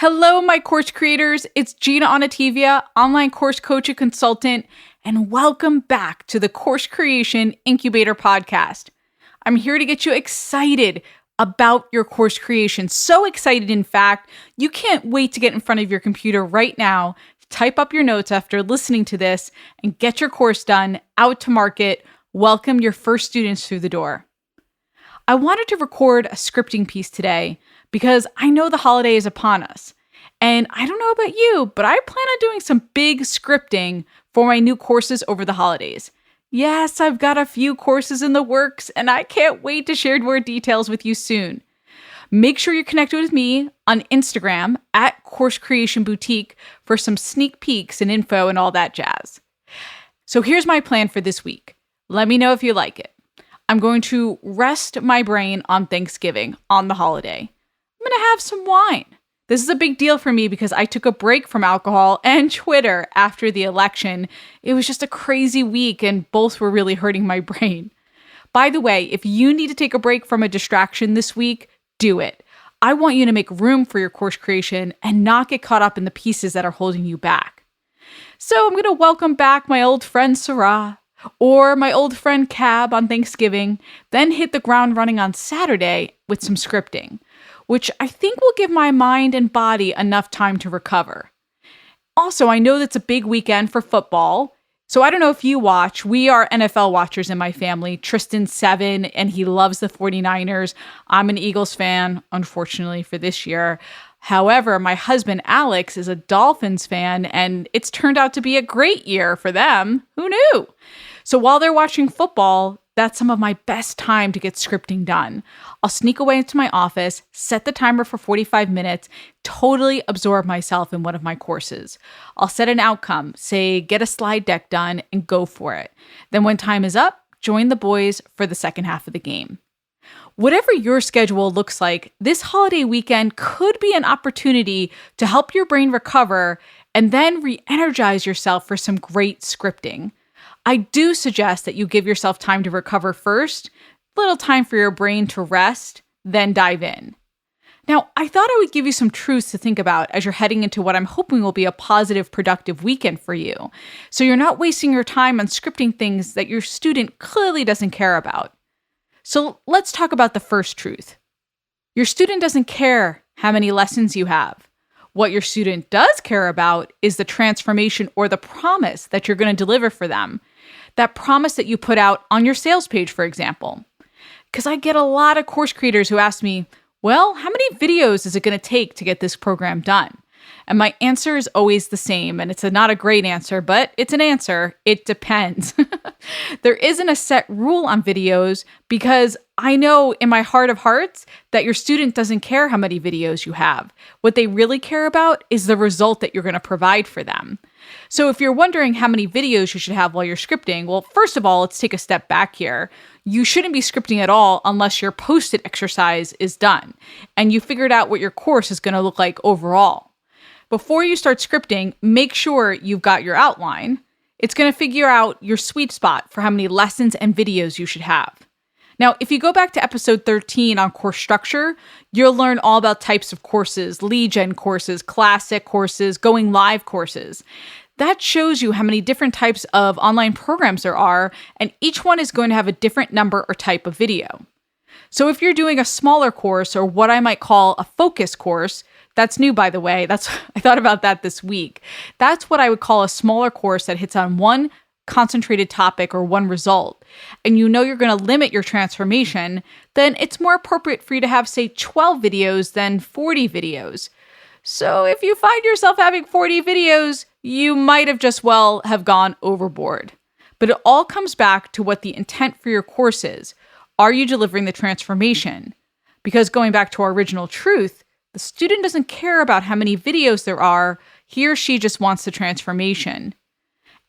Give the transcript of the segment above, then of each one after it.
Hello, my course creators. It's Gina Onativia, online course coach and consultant, and welcome back to the Course Creation Incubator podcast. I'm here to get you excited about your course creation. So excited, in fact, you can't wait to get in front of your computer right now, type up your notes after listening to this, and get your course done, out to market, welcome your first students through the door. I wanted to record a scripting piece today because I know the holiday is upon us. And I don't know about you, but I plan on doing some big scripting for my new courses over the holidays. Yes, I've got a few courses in the works, and I can't wait to share more details with you soon. Make sure you're connected with me on Instagram at Course Creation Boutique for some sneak peeks and info and all that jazz. So here's my plan for this week. Let me know if you like it. I'm going to rest my brain on Thanksgiving, on the holiday. I'm going to have some wine. This is a big deal for me because I took a break from alcohol and Twitter after the election. It was just a crazy week and both were really hurting my brain. By the way, if you need to take a break from a distraction this week, do it. I want you to make room for your course creation and not get caught up in the pieces that are holding you back. So I'm going to welcome back my old friend Sarah or my old friend Cab on Thanksgiving, then hit the ground running on Saturday with some scripting, which I think will give my mind and body enough time to recover. Also, I know that's a big weekend for football, so I don't know if you watch. We are NFL watchers in my family. Tristan's 7, and he loves the 49ers. I'm an Eagles fan, unfortunately, for this year. However, my husband, Alex, is a Dolphins fan, and it's turned out to be a great year for them. Who knew? So while they're watching football, that's some of my best time to get scripting done. I'll sneak away into my office, set the timer for 45 minutes, totally absorb myself in one of my courses. I'll set an outcome, say get a slide deck done, and go for it. Then when time is up, join the boys for the second half of the game. Whatever your schedule looks like, this holiday weekend could be an opportunity to help your brain recover and then re-energize yourself for some great scripting. I do suggest that you give yourself time to recover first, little time for your brain to rest, then dive in. Now, I thought I would give you some truths to think about as you're heading into what I'm hoping will be a positive, productive weekend for you, so you're not wasting your time on scripting things that your student clearly doesn't care about. So let's talk about the first truth. Your student doesn't care how many lessons you have. What your student does care about is the transformation or the promise that you're going to deliver for them. That promise that you put out on your sales page, for example. Because I get a lot of course creators who ask me, well, how many videos is it going to take to get this program done? And my answer is always the same. And it's not a great answer, but it's an answer. It depends. There isn't a set rule on videos because I know in my heart of hearts that your student doesn't care how many videos you have. What they really care about is the result that you're going to provide for them. So if you're wondering how many videos you should have while you're scripting, well, first of all, let's take a step back here. You shouldn't be scripting at all unless your post-it exercise is done and you figured out what your course is going to look like overall. Before you start scripting, make sure you've got your outline. It's going to figure out your sweet spot for how many lessons and videos you should have. Now, if you go back to episode 13 on course structure, you'll learn all about types of courses, lead gen courses, classic courses, going live courses. That shows you how many different types of online programs there are, and each one is going to have a different number or type of video. So if you're doing a smaller course or what I might call a focus course, that's new, by the way. I thought about that this week. That's what I would call a smaller course that hits on one concentrated topic or one result, and you know you're going to limit your transformation, then it's more appropriate for you to have, say, 12 videos than 40 videos. So if you find yourself having 40 videos, you might have just have gone overboard. But it all comes back to what the intent for your course is. Are you delivering the transformation? Because going back to our original truth, the student doesn't care about how many videos there are. He or she just wants the transformation.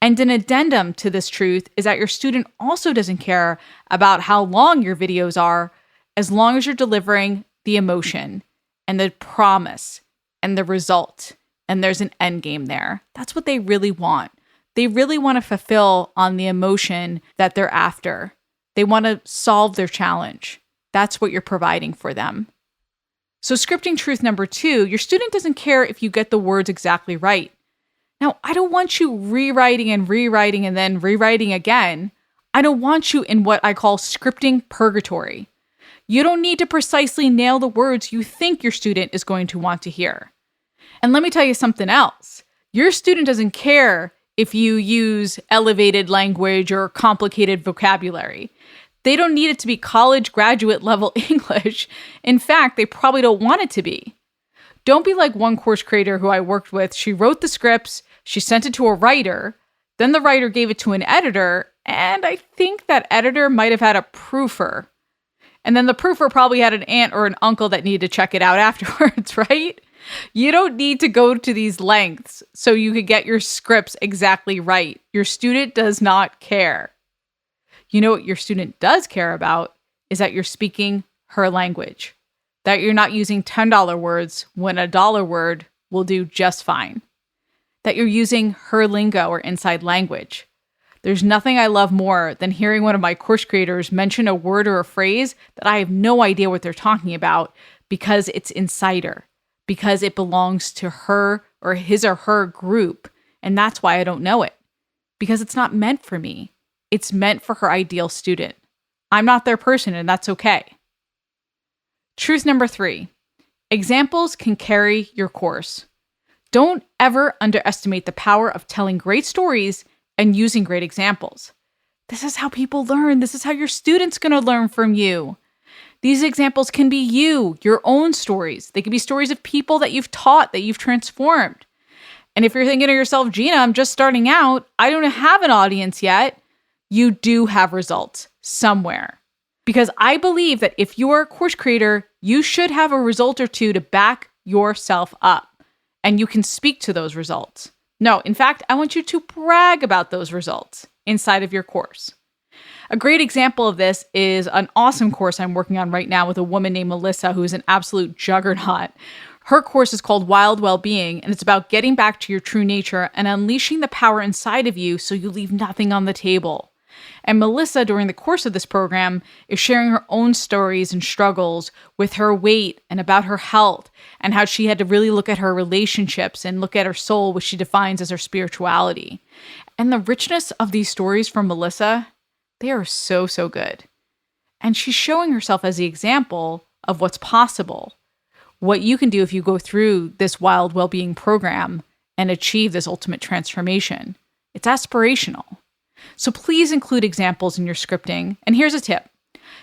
And an addendum to this truth is that your student also doesn't care about how long your videos are, as long as you're delivering the emotion and the promise and the result. And there's an end game there. That's what they really want. They really want to fulfill on the emotion that they're after. They want to solve their challenge. That's what you're providing for them. So scripting truth number 2, your student doesn't care if you get the words exactly right. Now, I don't want you rewriting and then rewriting again. I don't want you in what I call scripting purgatory. You don't need to precisely nail the words you think your student is going to want to hear. And let me tell you something else. Your student doesn't care if you use elevated language or complicated vocabulary. They don't need it to be college graduate level English. In fact, they probably don't want it to be. Don't be like one course creator who I worked with. She wrote the scripts, she sent it to a writer, then the writer gave it to an editor, and I think that editor might have had a proofer. And then the proofer probably had an aunt or an uncle that needed to check it out afterwards, right? You don't need to go to these lengths so you could get your scripts exactly right. Your student does not care. You know what your student does care about is that you're speaking her language, that you're not using $10 words when a dollar word will do just fine, that you're using her lingo or inside language. There's nothing I love more than hearing one of my course creators mention a word or a phrase that I have no idea what they're talking about because it's insider, because it belongs to her or his or her group, and that's why I don't know it, because it's not meant for me. It's meant for her ideal student. I'm not their person, and that's okay. Truth number 3, examples can carry your course. Don't ever underestimate the power of telling great stories and using great examples. This is how people learn. This is how your student's going to learn from you. These examples can be you, your own stories. They can be stories of people that you've taught, that you've transformed. And if you're thinking to yourself, Gina, I'm just starting out, I don't have an audience yet, you do have results somewhere. Because I believe that if you are a course creator, you should have a result or two to back yourself up. And you can speak to those results. No, in fact, I want you to brag about those results inside of your course. A great example of this is an awesome course I'm working on right now with a woman named Melissa, who is an absolute juggernaut. Her course is called Wild Well-Being, and it's about getting back to your true nature and unleashing the power inside of you so you leave nothing on the table. And Melissa, during the course of this program, is sharing her own stories and struggles with her weight and about her health and how she had to really look at her relationships and look at her soul, which she defines as her spirituality. And the richness of these stories from Melissa, they are so, so good. And she's showing herself as the example of what's possible, what you can do if you go through this Wild Well-Being program and achieve this ultimate transformation. It's aspirational. So please include examples in your scripting. And here's a tip.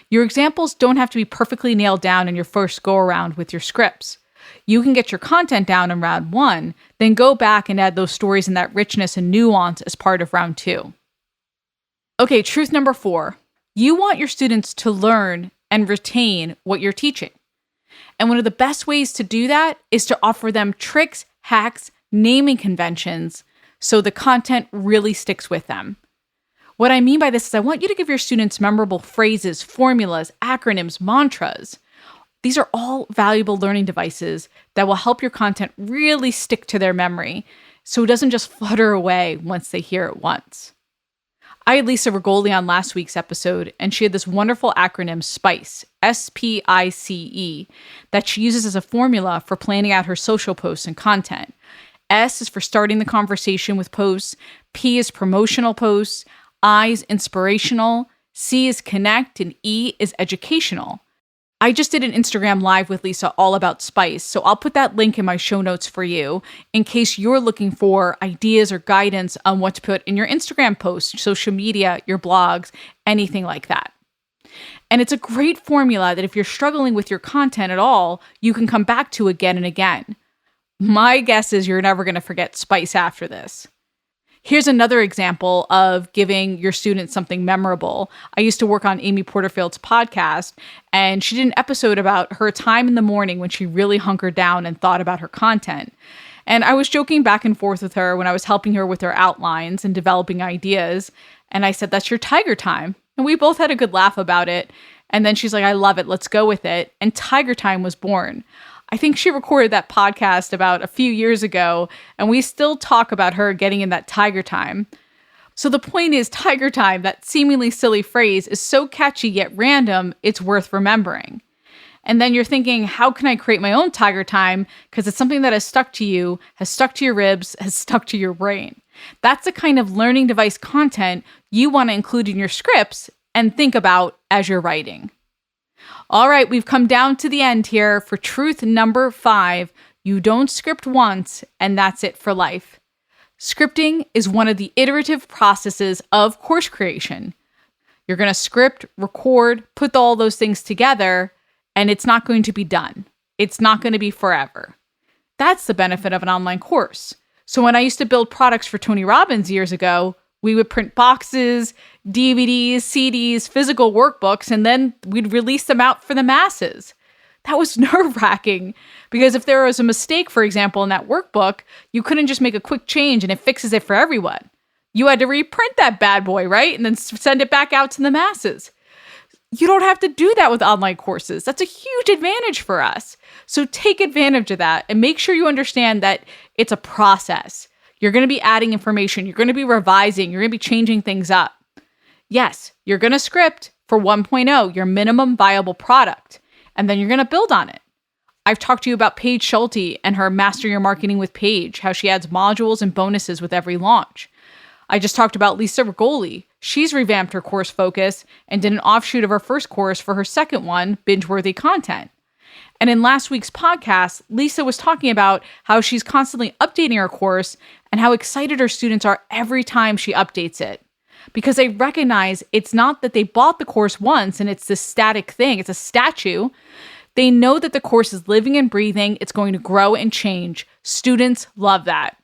Your examples don't have to be perfectly nailed down in your first go-around with your scripts. You can get your content down in round 1, then go back and add those stories and that richness and nuance as part of round 2. Okay, truth number 4. You want your students to learn and retain what you're teaching. And one of the best ways to do that is to offer them tricks, hacks, naming conventions so the content really sticks with them. What I mean by this is I want you to give your students memorable phrases, formulas, acronyms, mantras. These are all valuable learning devices that will help your content really stick to their memory so it doesn't just flutter away once they hear it once. I had Lisa Rigoli on last week's episode, and she had this wonderful acronym SPICE, S-P-I-C-E, that she uses as a formula for planning out her social posts and content. S is for starting the conversation with posts, P is promotional posts, I is inspirational, C is connect, and E is educational. I just did an Instagram live with Lisa all about SPICE, so I'll put that link in my show notes for you in case you're looking for ideas or guidance on what to put in your Instagram posts, social media, your blogs, anything like that. And it's a great formula that if you're struggling with your content at all, you can come back to again and again. My guess is you're never going to forget SPICE after this. Here's another example of giving your students something memorable. I used to work on Amy Porterfield's podcast, and she did an episode about her time in the morning when she really hunkered down and thought about her content. And I was joking back and forth with her when I was helping her with her outlines and developing ideas. And I said, that's your tiger time. And we both had a good laugh about it. And then she's like, I love it. Let's go with it. And Tiger Time was born. I think she recorded that podcast about a few years ago, and we still talk about her getting in that tiger time. So the point is, tiger time, that seemingly silly phrase, is so catchy yet random, it's worth remembering. And then you're thinking, how can I create my own tiger time? Because it's something that has stuck to you, has stuck to your ribs, has stuck to your brain. That's the kind of learning device content you want to include in your scripts and think about as you're writing. All right, we've come down to the end here for truth number 5. You don't script once, and that's it for life. Scripting is one of the iterative processes of course creation. You're going to script, record, put all those things together, and it's not going to be done. It's not going to be forever. That's the benefit of an online course. So when I used to build products for Tony Robbins years ago, we would print boxes, DVDs, CDs, physical workbooks, and then we'd release them out for the masses. That was nerve-wracking because if there was a mistake, for example, in that workbook, you couldn't just make a quick change and it fixes it for everyone. You had to reprint that bad boy, right? And then send it back out to the masses. You don't have to do that with online courses. That's a huge advantage for us. So take advantage of that and make sure you understand that it's a process. You're going to be adding information. You're going to be revising. You're going to be changing things up. Yes, you're going to script for 1.0, your minimum viable product, and then you're going to build on it. I've talked to you about Paige Schulte and her Master Your Marketing with Paige, how she adds modules and bonuses with every launch. I just talked about Lisa Rigoli. She's revamped her course focus and did an offshoot of her first course for her second one, Binge-Worthy Content. And in last week's podcast, Lisa was talking about how she's constantly updating her course and how excited her students are every time she updates it. Because they recognize it's not that they bought the course once and it's this static thing, it's a statue. They know that the course is living and breathing, it's going to grow and change. Students love that.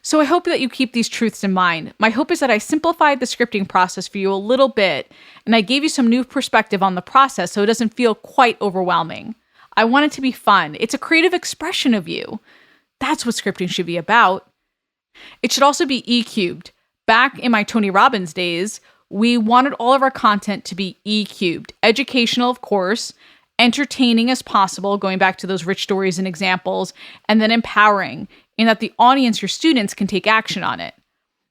So I hope that you keep these truths in mind. My hope is that I simplified the scripting process for you a little bit, and I gave you some new perspective on the process so it doesn't feel quite overwhelming. I want it to be fun. It's a creative expression of you. That's what scripting should be about. It should also be E-cubed. Back in my Tony Robbins days, we wanted all of our content to be E-cubed. Educational, of course, entertaining as possible, going back to those rich stories and examples, and then empowering, in that the audience, your students, can take action on it.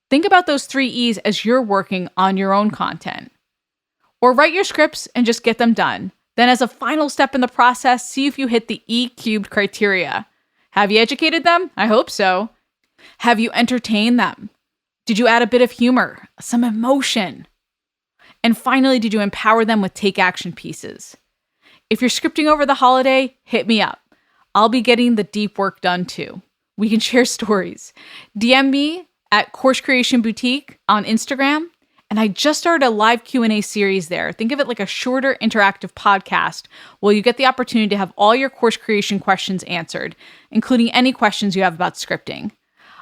Think about those 3 E's as you're working on your own content. Or write your scripts and just get them done. Then as a final step in the process, see if you hit the E-cubed criteria. Have you educated them? I hope so. Have you entertained them? Did you add a bit of humor, some emotion? And finally, did you empower them with take action pieces? If you're scripting over the holiday, hit me up. I'll be getting the deep work done too. We can share stories. DM me at Course Creation Boutique on Instagram. And I just started a live Q&A series there. Think of it like a shorter interactive podcast where you get the opportunity to have all your course creation questions answered, including any questions you have about scripting.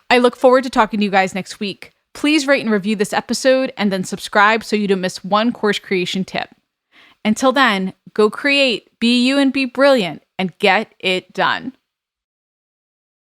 I look forward to talking to you guys next week. Please rate and review this episode and then subscribe so you don't miss one course creation tip. Until then, go create, be you and be brilliant, and get it done.